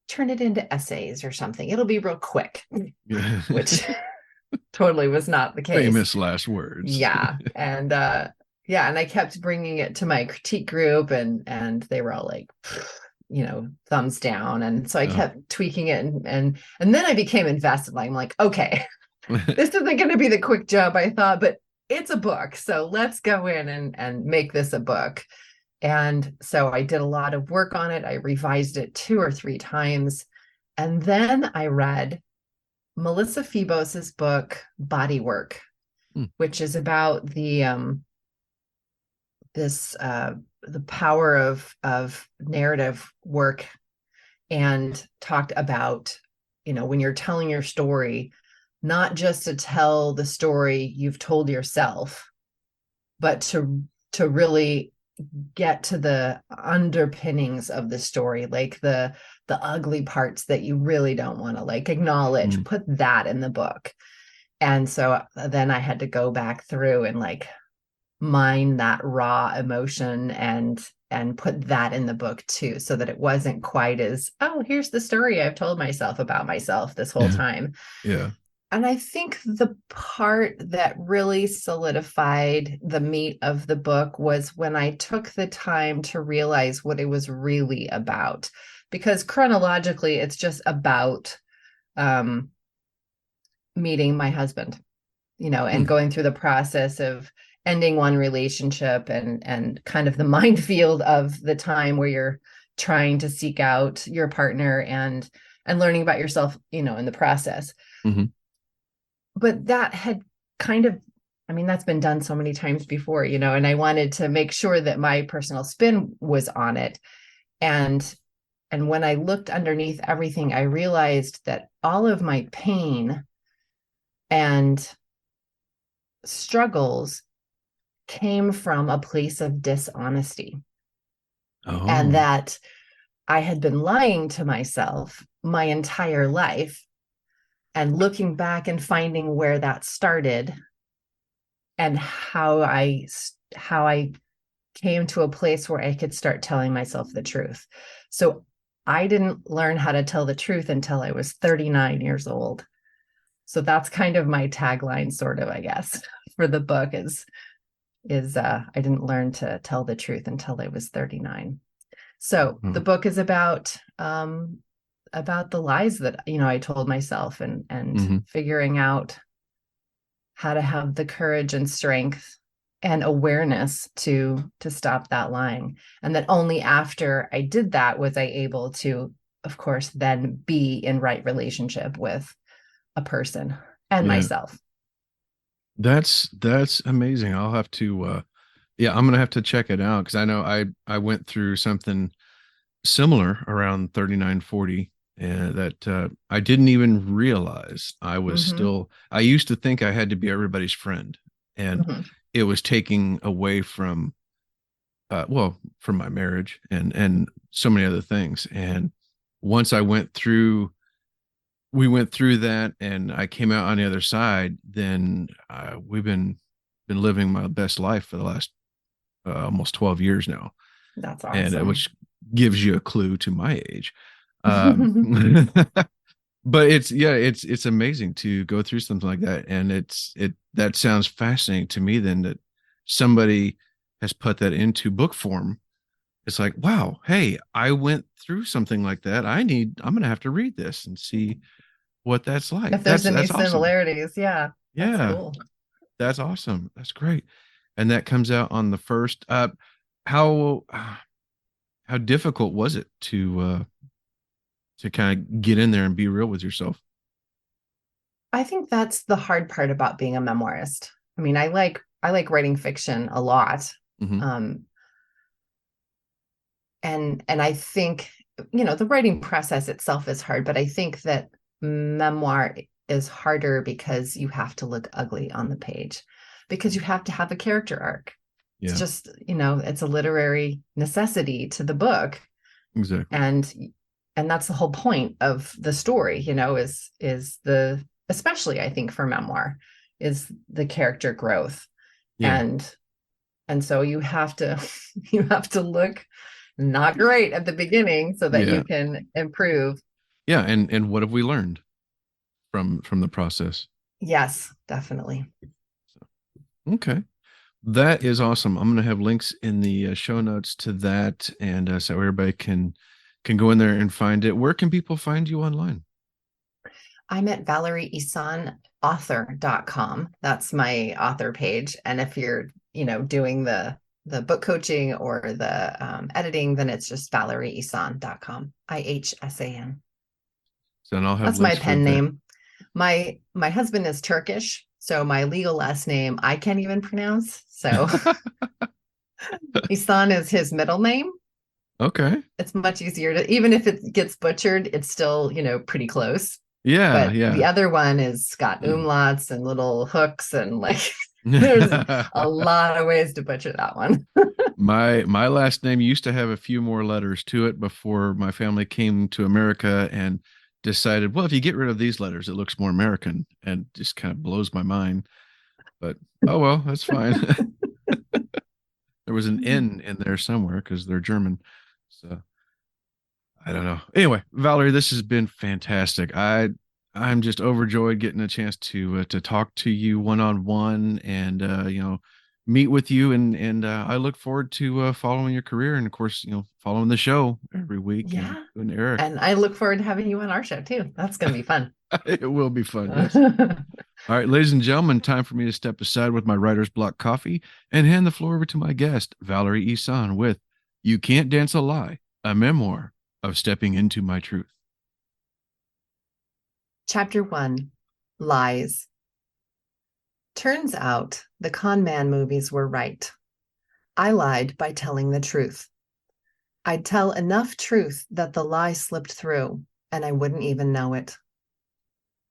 [SPEAKER 3] turn it into essays or something. It'll be real quick,
[SPEAKER 2] Yeah.
[SPEAKER 3] which totally was not the case.
[SPEAKER 2] Famous last words.
[SPEAKER 3] Yeah. And and I kept bringing it to my critique group and they were all like, thumbs down. And so I kept tweaking it and then I became invested. I'm like, okay, this isn't going to be the quick job I thought, but it's a book. So let's go in and make this a book. And so I did a lot of work on it. I revised it 2 or 3 times. And then I read Melissa Febos's book, Body Work, which is about the power of narrative work, and talked about, when you're telling your story, not just to tell the story you've told yourself, but to really get to the underpinnings of the story, like the ugly parts that you really don't want to like acknowledge, put that in the book. And so then I had to go back through and like mine that raw emotion and put that in the book too, so that it wasn't quite as, oh, here's the story I've told myself about myself this whole time.
[SPEAKER 2] Yeah.
[SPEAKER 3] And I think the part that really solidified the meat of the book was when I took the time to realize what it was really about. Because chronologically, it's just about meeting my husband, and going through the process of ending one relationship and kind of the minefield of the time where you're trying to seek out your partner and learning about yourself, in the process.
[SPEAKER 2] Mm-hmm.
[SPEAKER 3] But that had kind of, that's been done so many times before, and I wanted to make sure that my personal spin was on it. And when I looked underneath everything, I realized that all of my pain and struggles came from a place of dishonesty.
[SPEAKER 2] Oh.
[SPEAKER 3] And that I had been lying to myself my entire life, and looking back and finding where that started and how I came to a place where I could start telling myself the truth. So I didn't learn how to tell the truth until I was 39 years old. So that's kind of my tagline, sort of, I guess, for the book is I didn't learn to tell the truth until I was 39. So the book is about the lies that, I told myself, and figuring out how to have the courage and strength and awareness to stop that lying. And that only after I did that was I able to, of course, then be in right relationship with a person and myself.
[SPEAKER 2] That's amazing. I'll have to I'm gonna have to check it out, because I know I went through something similar around 39, 40, and that I didn't even realize I was still. I used to think I had to be everybody's friend, and it was taking away from from my marriage and so many other things. And once we went through that and I came out on the other side, then we've been living my best life for the last almost 12 years now.
[SPEAKER 3] That's awesome.
[SPEAKER 2] And which gives you a clue to my age. But it's amazing to go through something like that. And that sounds fascinating to me then, that somebody has put that into book form it's like, wow, hey, I went through something like that. I'm going to have to read this and see what that's like.
[SPEAKER 3] If there's any
[SPEAKER 2] That's awesome.
[SPEAKER 3] similarities, yeah, that's
[SPEAKER 2] Yeah,
[SPEAKER 3] cool.
[SPEAKER 2] that's awesome. That's great. And that comes out on the first. How how difficult was it to kind of get in there and be real with yourself?
[SPEAKER 3] I think that's the hard part about being a memoirist. I mean, I like writing fiction a lot.
[SPEAKER 2] Hmm.
[SPEAKER 3] Um, and I think, the writing process itself is hard, but I think that memoir is harder because you have to look ugly on the page, because you have to have a character arc. It's
[SPEAKER 2] Yeah,
[SPEAKER 3] just, it's a literary necessity to the book.
[SPEAKER 2] exactly.
[SPEAKER 3] And that's the whole point of the story, is the, especially I think for memoir, is the character growth.
[SPEAKER 2] Yeah,
[SPEAKER 3] And and so you have to you have to look not great at the beginning so that
[SPEAKER 2] yeah,
[SPEAKER 3] you can improve.
[SPEAKER 2] yeah. And what have we learned from the process?
[SPEAKER 3] Yes, definitely.
[SPEAKER 2] So, okay. That is awesome. I'm going to have links in the show notes to that, and so everybody can go in there and find it. Where can people find you online?
[SPEAKER 3] I'm at Valerie Ihsan author.com. That's my author page. And if you're, doing the book coaching or the editing, then it's just valerieihsan.com. IHSAN.
[SPEAKER 2] So, and I'll have
[SPEAKER 3] That's my
[SPEAKER 2] links for
[SPEAKER 3] pen
[SPEAKER 2] that.
[SPEAKER 3] name. My husband is Turkish, so my legal last name I can't even pronounce. So Ihsan is his middle name.
[SPEAKER 2] Okay.
[SPEAKER 3] It's much easier to, even if it gets butchered, it's still, pretty close.
[SPEAKER 2] Yeah,
[SPEAKER 3] But
[SPEAKER 2] yeah.
[SPEAKER 3] the other one is got umlauts and little hooks and like there's a lot of ways to butcher that one.
[SPEAKER 2] My last name used to have a few more letters to it before my family came to America and decided, well, if you get rid of these letters, it looks more American, and just kind of blows my mind. But oh well, that's fine. There was an N in there somewhere because they're German. So I don't know. Anyway, Valerie, this has been fantastic. I'm just overjoyed getting a chance to talk to you one on one and meet with you, and I look forward to following your career and of course following the show every week
[SPEAKER 3] Yeah.
[SPEAKER 2] and Eric.
[SPEAKER 3] And I look forward to having you on our show too. That's going to be fun.
[SPEAKER 2] It will be fun. Yes. All right, ladies and gentlemen, time for me to step aside with my writer's block coffee and hand the floor over to my guest, Valerie Ihsan, with "You Can't Dance a Lie," a memoir of stepping into my truth.
[SPEAKER 3] Chapter 1, Lies. Turns out the con man movies were right. I lied by telling the truth. I'd tell enough truth that the lie slipped through, and I wouldn't even know it.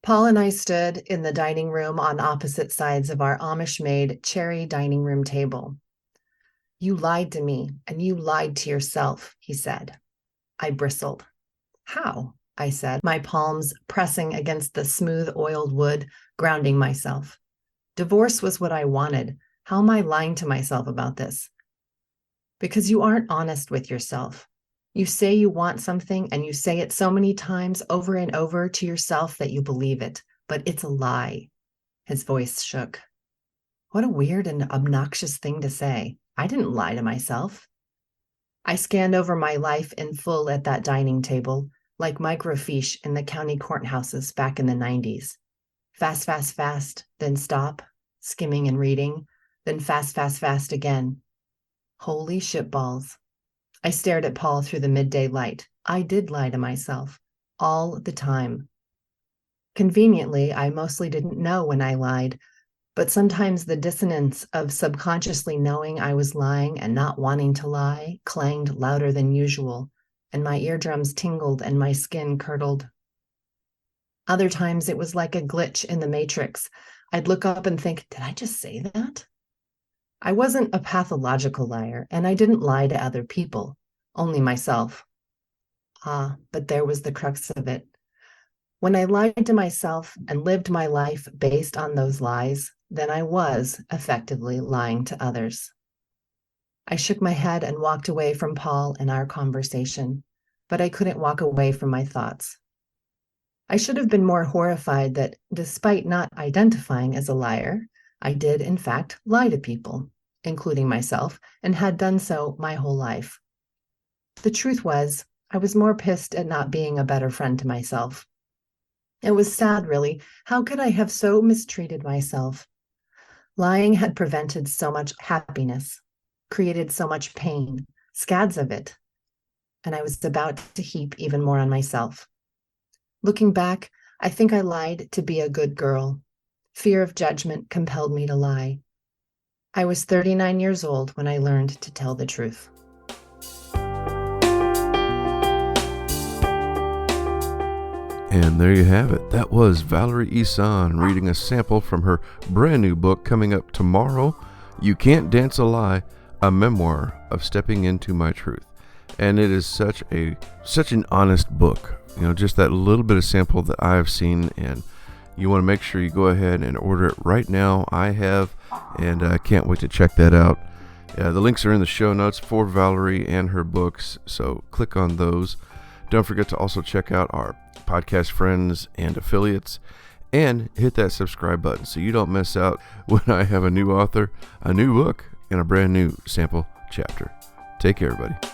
[SPEAKER 3] Paul and I stood in the dining room on opposite sides of our Amish-made cherry dining room table. You lied to me, and you lied to yourself, he said. I bristled. How? I said, my palms pressing against the smooth oiled wood, grounding myself. Divorce was what I wanted. How am I lying to myself about this? Because you aren't honest with yourself. You say you want something and you say it so many times over and over to yourself that you believe it, but it's a lie. His voice shook. What a weird and obnoxious thing to say. I didn't lie to myself. I scanned over my life in full at that dining table, like microfiche in the county courthouses back in the 90s. Fast, fast, fast, then stop, skimming and reading, then fast, fast, fast again. Holy shitballs. I stared at Paul through the midday light. I did lie to myself, all the time. Conveniently, I mostly didn't know when I lied, but sometimes the dissonance of subconsciously knowing I was lying and not wanting to lie clanged louder than usual, and my eardrums tingled and my skin curdled. Other times it was like a glitch in the matrix. I'd look up and think, did I just say that? I wasn't a pathological liar, and I didn't lie to other people, only myself. But there was the crux of it. When I lied to myself and lived my life based on those lies, then I was effectively lying to others. I shook my head and walked away from Paul and our conversation, but I couldn't walk away from my thoughts. I should have been more horrified that, despite not identifying as a liar, I did, in fact, lie to people, including myself, and had done so my whole life. The truth was, I was more pissed at not being a better friend to myself. It was sad, really. How could I have so mistreated myself? Lying had prevented so much happiness, created so much pain, scads of it, and I was about to heap even more on myself. Looking back, I think I lied to be a good girl. Fear of judgment compelled me to lie. I was 39 years old when I learned to tell the truth.
[SPEAKER 2] And there you have it. That was Valerie Ihsan reading a sample from her brand new book coming up tomorrow, You Can't Dance a Lie, a memoir of stepping into my truth. And it is such an honest book. You know, just that little bit of sample that I have seen, and you want to make sure you go ahead and order it right now. I have, and I can't wait to check that out. The links are in the show notes for Valerie and her books, so click on those. Don't forget to also check out our podcast friends and affiliates, and hit that subscribe button so you don't miss out when I have a new author, a new book, and a brand new sample chapter. Take care, everybody.